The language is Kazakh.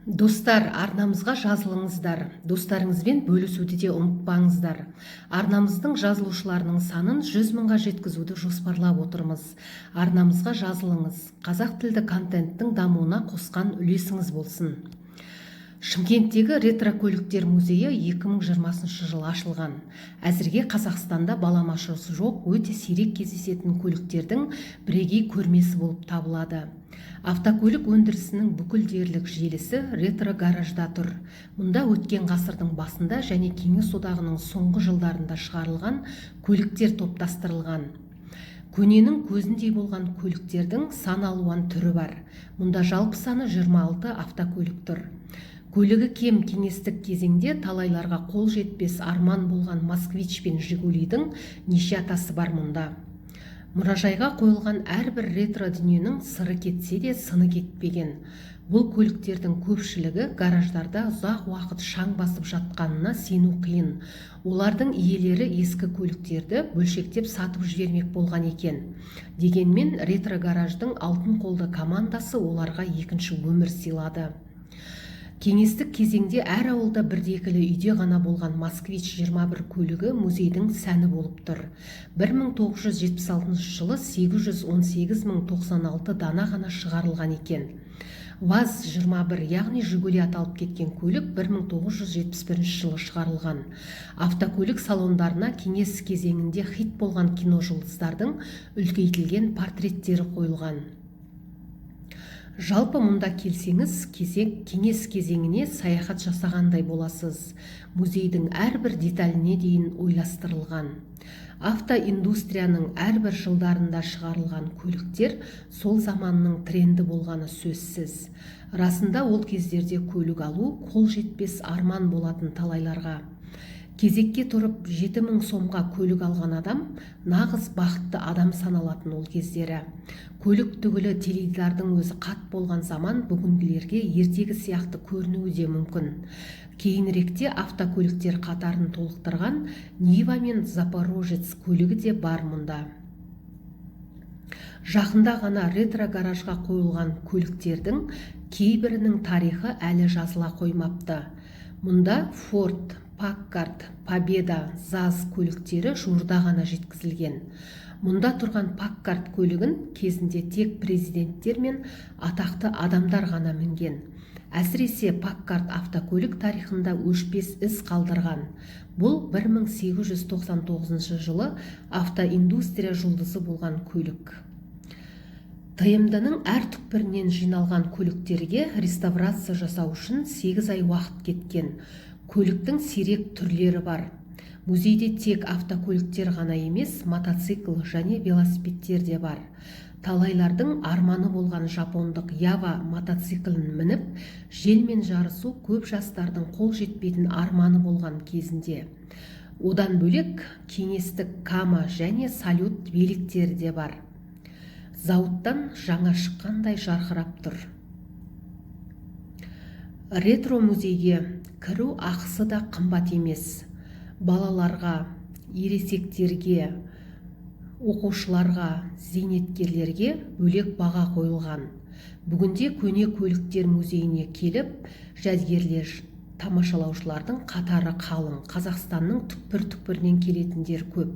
Достар, арнамызға жазылыңыздар. Достарыңызбен бөлісуді де ұмытпаңыздар. Арнамыздың жазылушыларының санын 100 мыңға жеткізуді жоспарлап отырмыз. Арнамызға жазылыңыз. Қазақ тілді контенттің дамуына қосқан үлесіңіз болсын. Шымкенттегі ретро-көліктер музейі 2020 жылы ашылған. Әзірге Қазақстанда баламашасы жоқ, өте сирек кездесетін көліктердің бірегей көрмесі болып табылады. Автокөлік өндірісінің бүкіл дерлік желісі ретро-гаражда тұр. Мұнда өткен ғасырдың басында және Кеңес одағының соңғы жылдарында шығарылған көліктер топтастырылған. Көненің көзіндей болған көліктердің сан алуан түрі бар. Мұнда жалпы саны 26 автокөлік тұр. Көлігі кем кеңестік кезеңде талайларға қол жетпес арман болған Москвич пен Жигулидің неше атасы бар мұнда. Мұражайға қойылған әрбір ретро дүниенің сыры кетсе де сыны кетпеген. Бұл көліктердің көпшілігі гараждарда ұзақ уақыт шаң басып жатқанына сену қиын. Олардың иелері ескі көліктерді бөлшектеп сатып жібермек болған екен. Дегенмен ретро-гараждың алтын қолды командасы оларға екінші өмір сыйлады. Кеңестік кезеңде әр ауылда бірдекілі үйде ғана болған Москвич 21 көлігі музейдің сәні болып тұр. 1976 жылы 818.096 дана ғана шығарылған екен. ВАЗ-21, яғни Жигули аталып кеткен көлік 1971 жылы шығарылған. Автокөлік салондарына кеңес кезеңінде хит болған киножұлдыздардың үлкейтілген портреттері қойылған. Жалпы мұнда келсеңіз, кеңес кезеңіне саяхат жасағандай боласыз. Музейдің әрбір деталіне дейін ойластырылған. Автоиндустрияның әрбір жылдарында шығарылған көліктер сол заманның тренді болғаны сөзсіз. Расында ол кездерде көлік алу қол жетпес арман болатын талайларға. Кезекке тұрып 7000 сомға көлік алған адам нағыз бақытты адам саналатын ол кездері. Көлік түгілі теледидардың өзі қат болған заман бүгінгілерге ертегі сияқты көрінуі де мүмкін. Кейініректе автокөліктер қатарын толықтырған Нива мен Запорожец көлігі де бар мұнда. Жақында ғана ретро-гаражға қойылған көліктердің кейбірінің тарихы әлі жазыла қоймапты. Мұнда Форд, Паккарт, Победа, ЗАЗ көліктері жуырда ғана жеткізілген. Мұнда тұрған Паккарт көлігін кезінде тек президенттер мен атақты адамдар ғана мінген. Әсіресе Паккарт автокөлік тарихында өшпес із қалдырған. Бұл 1899 жылы автоиндустрия жұлдызы болған көлік. ТМД-ның әр түкпірінен жиналған көліктерге реставрация жасау үшін 8 ай уақыт кеткен. Көліктің сирек түрлері бар. Музейде тек автокөліктер ғана емес, мотоцикл және велосипедтер де бар. Талайлардың арманы болған жапондық Ява мотоциклін мініп, желмен жарысу көп жастардың қол жетпейтін арманы болған кезінде. Одан бөлек кеңестік Кама және Салют великтері де бар. Зауыттан жаңа шыққандай жарқырап тұр. Ретро музейге кіру ақысы да қымбат емес. Балаларға, ересектерге, оқушыларға, зейнеткерлерге бөлек баға қойылған. Бүгінде көне көліктер музейіне келіп, жәдігерлер тамашалаушылардың қатары қалың. Қазақстанның түкпір-түкпірінен келетіндер көп.